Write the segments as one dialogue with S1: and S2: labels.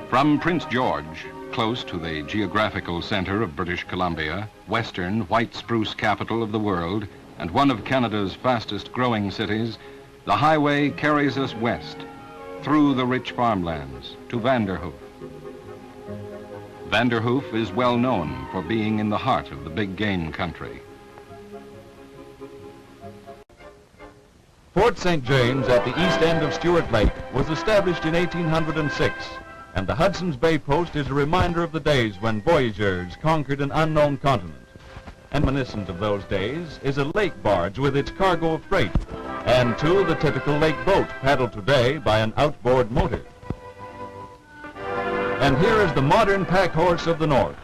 S1: From Prince George, close to the geographical center of British Columbia, western white spruce capital of the world, and one of Canada's fastest growing cities, the highway carries us west, through the rich farmlands, to Vanderhoof. Vanderhoof is well known for being in the heart of the big game country.
S2: Fort St. James at the east end of Stewart Lake was established in 1806, and the Hudson's Bay Post is a reminder of the days when voyageurs conquered an unknown continent. And reminiscent of those days is a lake barge with its cargo of freight, and too the typical lake boat paddled today by an outboard motor. And here is the modern pack horse of the North,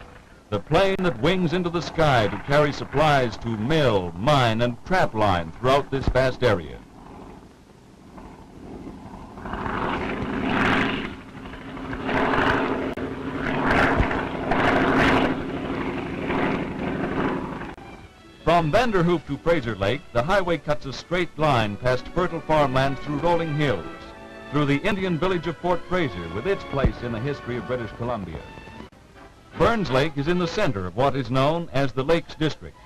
S2: the plane that wings into the sky to carry supplies to mill, mine, and trap line throughout this vast area. From Vanderhoof to Fraser Lake, the highway cuts a straight line past fertile farmlands through rolling hills, through the Indian village of Fort Fraser with its place in the history of British Columbia. Burns Lake is in the center of what is known as the Lakes District.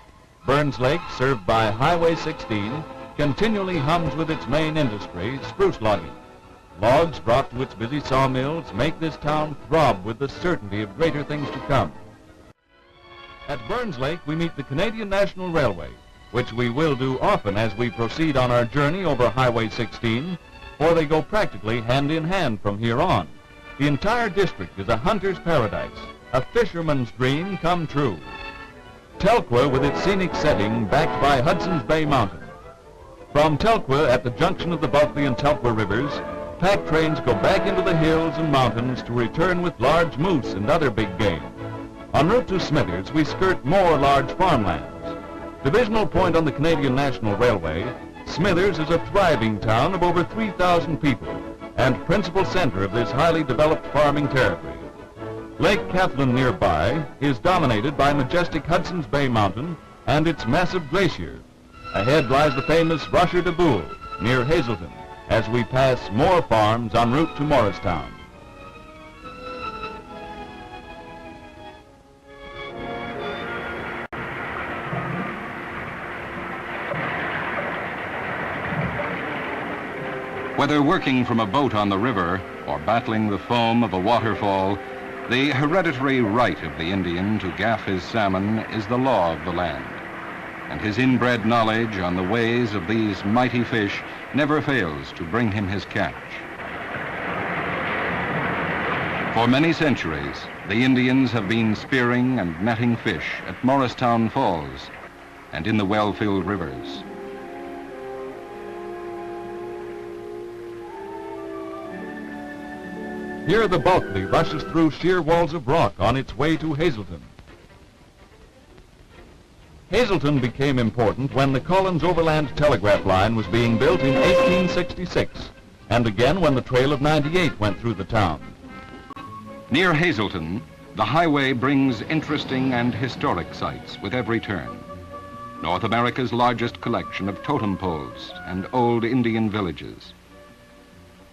S2: Burns Lake, served by Highway 16, continually hums with its main industry, spruce logging. Logs brought to its busy sawmills make this town throb with the certainty of greater things to come. At Burns Lake, we meet the Canadian National Railway, which we will do often as we proceed on our journey over Highway 16, for they go practically hand in hand from here on. The entire district is a hunter's paradise, a fisherman's dream come true. Telkwa with its scenic setting backed by Hudson's Bay Mountain. From Telkwa at the junction of the Bulkley and Telkwa rivers, pack trains go back into the hills and mountains to return with large moose and other big game. En route to Smithers, we skirt more large farmlands. Divisional point on the Canadian National Railway, Smithers is a thriving town of over 3,000 people and principal center of this highly developed farming territory. Lake Cathlin nearby is dominated by majestic Hudson's Bay Mountain and its massive glacier. Ahead lies the famous Rocher de Boule near Hazelton as we pass more farms en route to Morristown.
S1: Whether working from a boat on the river or battling the foam of a waterfall, the hereditary right of the Indian to gaff his salmon is the law of the land, and his inbred knowledge on the ways of these mighty fish never fails to bring him his catch. For many centuries, the Indians have been spearing and netting fish at Morristown Falls and in the well-filled rivers.
S2: Here the Bulkley rushes through sheer walls of rock on its way to Hazelton. Hazelton became important when the Collins Overland Telegraph Line was being built in 1866, and again when the Trail of 98 went through the town.
S1: Near Hazelton, the highway brings interesting and historic sights with every turn. North America's largest collection of totem poles and old Indian villages.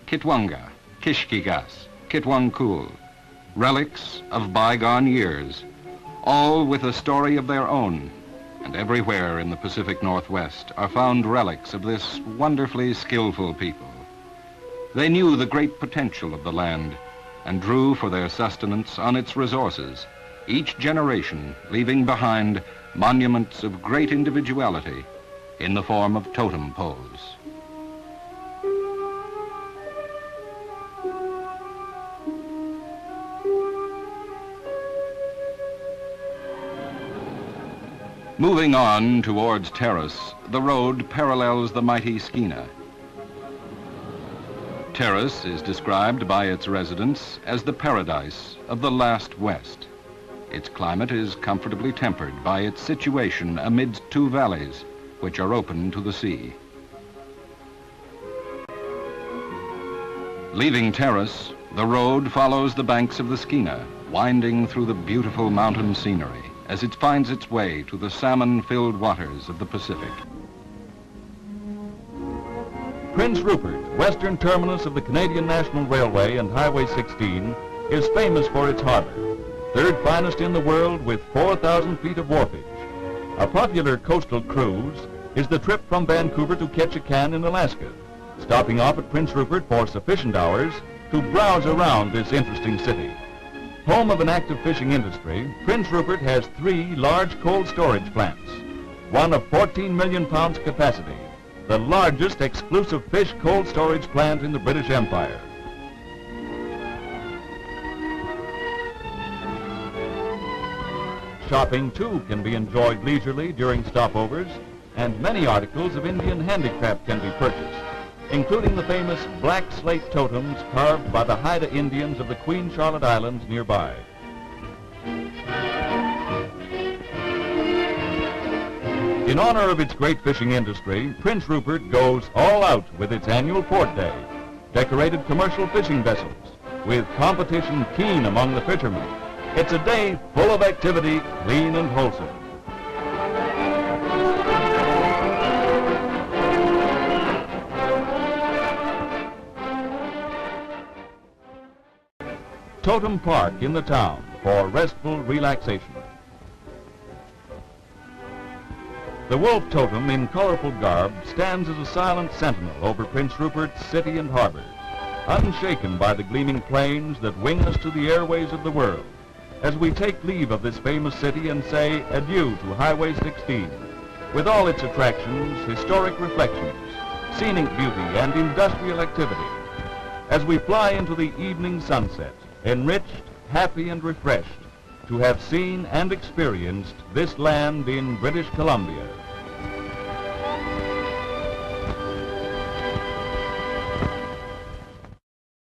S1: Kitwanga, Kishkigas, Kitwankul, relics of bygone years, all with a story of their own. And everywhere in the Pacific Northwest are found relics of this wonderfully skillful people. They knew the great potential of the land and drew for their sustenance on its resources, each generation leaving behind monuments of great individuality in the form of totem poles. Moving on towards Terrace, the road parallels the mighty Skeena. Terrace is described by its residents as the paradise of the last West. Its climate is comfortably tempered by its situation amidst two valleys, which are open to the sea. Leaving Terrace, the road follows the banks of the Skeena, winding through the beautiful mountain scenery as it finds its way to the salmon-filled waters of the Pacific.
S2: Prince Rupert, western terminus of the Canadian National Railway and Highway 16, is famous for its harbor, third finest in the world with 4,000 feet of wharfage. A popular coastal cruise is the trip from Vancouver to Ketchikan in Alaska, stopping off at Prince Rupert for sufficient hours to browse around this interesting city. Home of an active fishing industry, Prince Rupert has 3 large cold storage plants, one of 14 million pounds capacity, the largest exclusive fish cold storage plant in the British Empire. Shopping, too, can be enjoyed leisurely during stopovers, and many articles of Indian handicraft can be purchased, including the famous black slate totems carved by the Haida Indians of the Queen Charlotte Islands nearby. In honor of its great fishing industry, Prince Rupert goes all out with its annual Port Day, decorated commercial fishing vessels, with competition keen among the fishermen. It's a day full of activity, clean and wholesome. Totem Park in the town for restful relaxation. The wolf totem in colorful garb stands as a silent sentinel over Prince Rupert's city and harbor, unshaken by the gleaming plains that wing us to the airways of the world, as we take leave of this famous city and say adieu to Highway 16, with all its attractions, historic reflections, scenic beauty, and industrial activity, as we fly into the evening sunset, enriched, happy, and refreshed, to have seen and experienced this land in British Columbia.